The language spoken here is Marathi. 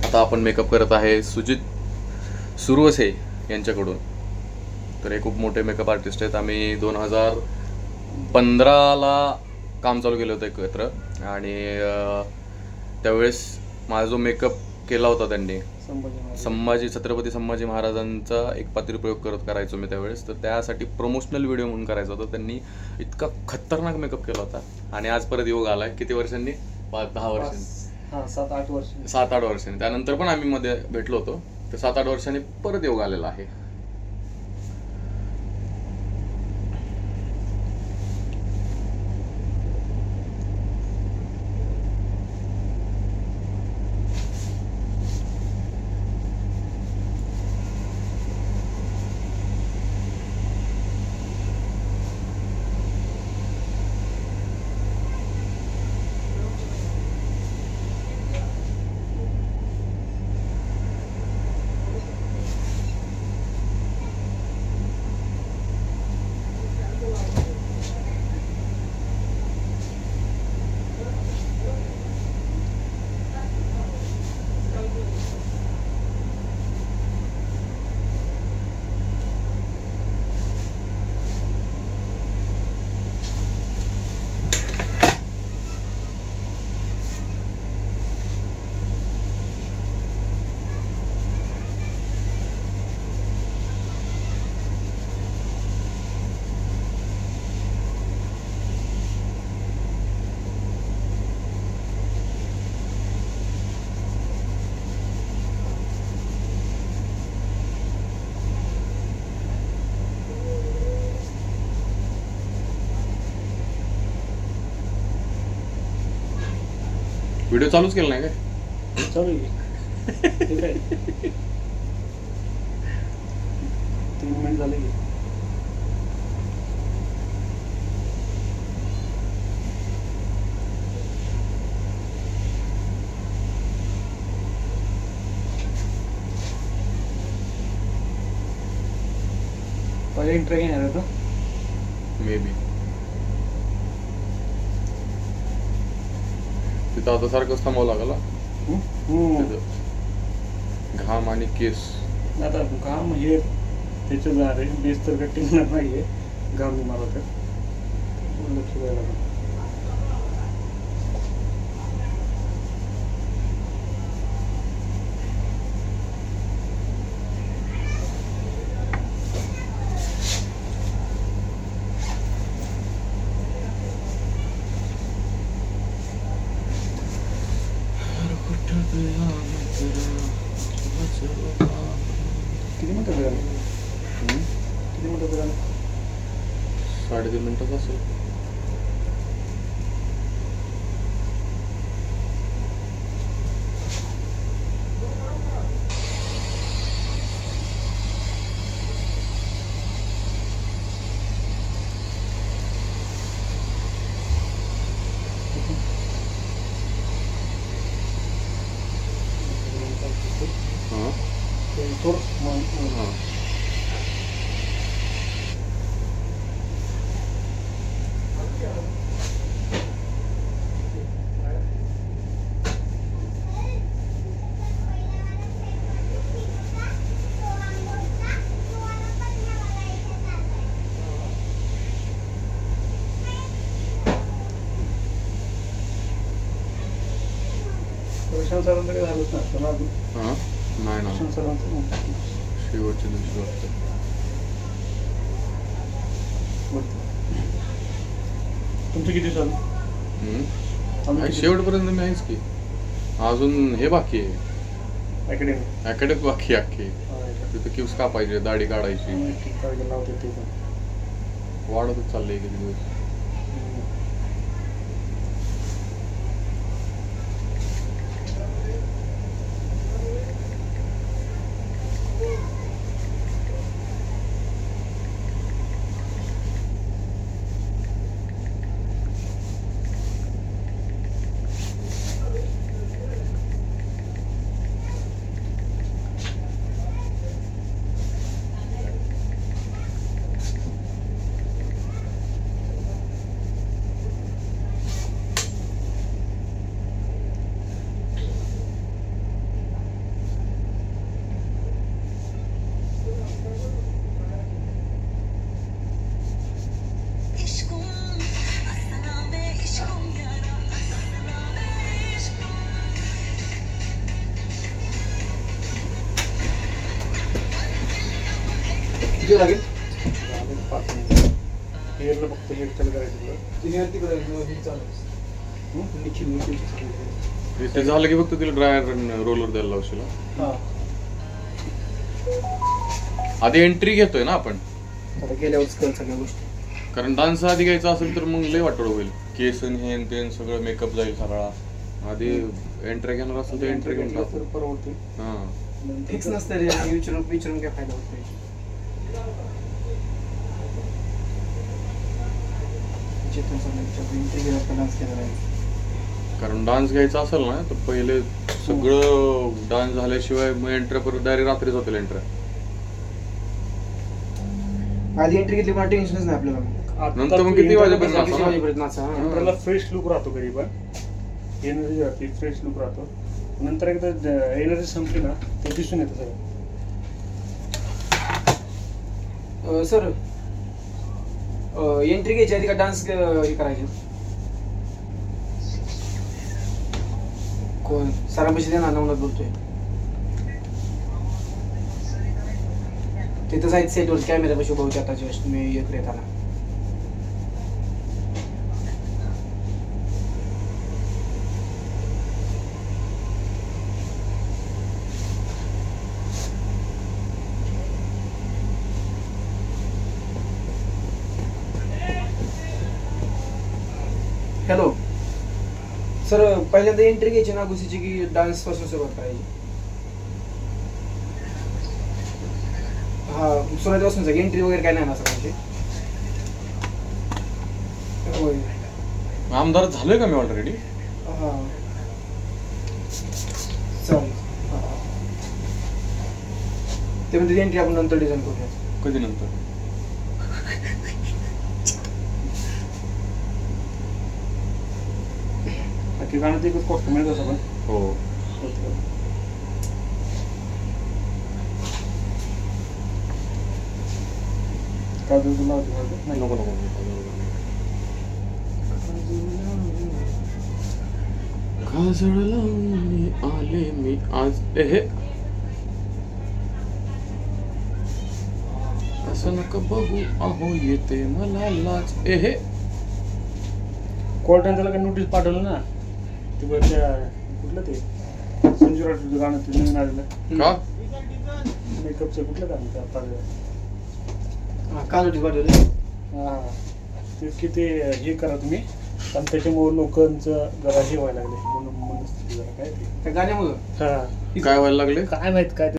आता आपण मेकअप करत आहे सुजित सुरवसे यांच्याकडून. तर हे खूप मोठे मेकअप आर्टिस्ट आहेत. आम्ही 2015ला काम चालू केलं होतं एकत्र आणि त्यावेळेस माझा जो मेकअप केला होता त्यांनी छत्रपती संभाजी महाराजांचा एक पात्रीप्रयोग करायचो मी त्यावेळेस. तर त्यासाठी प्रमोशनल व्हिडिओ म्हणून करायचा होता. त्यांनी इतका खतरनाक मेकअप केला होता आणि आज परत योग आलाय. किती वर्षांनी? 10 वर्षांनी, 7-8 वर्षांनी. त्यानंतर पण आम्ही मध्ये भेटलो होतो. तर 7-8 वर्षांनी परत योग आलेला आहे. व्हिडिओ चालूच केला नाही काय? चालू आहे. 3 मिनिट झाले की पहिले इंट्रो घेणार होतो मे बी. तिथं आता सारखंच थांबावं लागला. घाम आणि केस. आता घाम हे त्याचं झालं बेस तर कटिंगणार नाहीये. घाम मला तर लक्ष द्यायला लागलं. किती मिनिटं झालं? 3.5 मिनिटात असेल. सरांकडे झालंच नसतं ना अजून. नाही ना, सरांचं शेवटच्या दिवशी वाटतं. तुमचं किती चालू? शेवटपर्यंत मी आहेच की. अजून हे बाकी आहे, अकॅडमी बाकी अख्खी. तिथं क्यूस का पाहिजे, दाढी काढायची, वाढतच चाललंय किती दिवस. किती लागेल? झाले 5 मिनिटं. हेअरला फक्त हेअरस्टाईल करायचं तुला. ते हेअर तिकडे हे चालू ते झालं की फक्त तिला ड्रायर रोलर द्यायला लावशील हा? हां आधी एंट्री घेतोय ना आपण, आता गेल्यावरच कळ सगळ्या गोष्टी. कारण डान्स आधी घ्यायचा असेल तर मग लय वाटोळ होईल. केस हे ते सगळं मेकअप जाईल सगळा. आधी एंट्री घेणार असेल तर एंट्री घेऊन टाक. तर परवडते. हा फिक्स नसतं रे, विचारून काय फायदा होत नाही. चेतन सर विचार डान्स केला नाही. कारण डान्स घ्यायचा असेल ना तर पहिले सगळं डान्स झाल्याशिवाय मग एंट्री परत डायरेक्ट रात्रीच होतील एंट्री. आधी एंट्री घेतली पण टेन्शनच नाही आपल्याला. नंतर मग किती वाजेपर्यंत आपल्याला फ्रेश लुक राहतो घरी पण, एनर्जी राहते, फ्रेश लुक राहतो. नंतर एकदा एनर्जी संपली ना ते दिसून येतं सगळं. सर एंट्री घ्यायची आधी का डान्स हे करायचे? कोण सरांपाशी देणार नवनाथ बोलतोय. तिथं साईड सेटवर कॅमेऱ्यापाशी उभा होते आताची वेळेस तुम्ही येत येताना. हॅलो सर, पहिल्यांदा एंट्री घ्यायची ना घुसीची की डान्स पासून सुरुवात करायची? हा सुरुवातीपासून सगळी एंट्री वगैरे काय नाही ना सगळ्यांची? होय. आमदार झालोय का मी ऑलरेडी? हा चालेल. ते म्हणजे एंट्री आपण नंतर डिझाईन करूया. कधी नंतर? बाकी गाण्यात एकच कॉस्ट मिळत असं पण. हो काय तुला नाही नको नको. काजळ लावून आले मी आज एहे, असं नका बघू अहो येते मला लाज एहे. कोर्टाने त्याला काही नोटीस पाठवलं ना, ते बरं त्या कुठलं ते संजू राठोडचं गाणं ते नवीन आलेलं का? मेकअपचं कुठलं गाणं ते आता का नोटीस पाठवली? हां तेच की ते हे करा तुम्ही, आणि त्याच्यामुळे लोकांचं जरा हे व्हायला लागले मनस्थिती जरा काय ते त्या गाण्यामुळं हां काय व्हायला लागले? काय माहित काय ते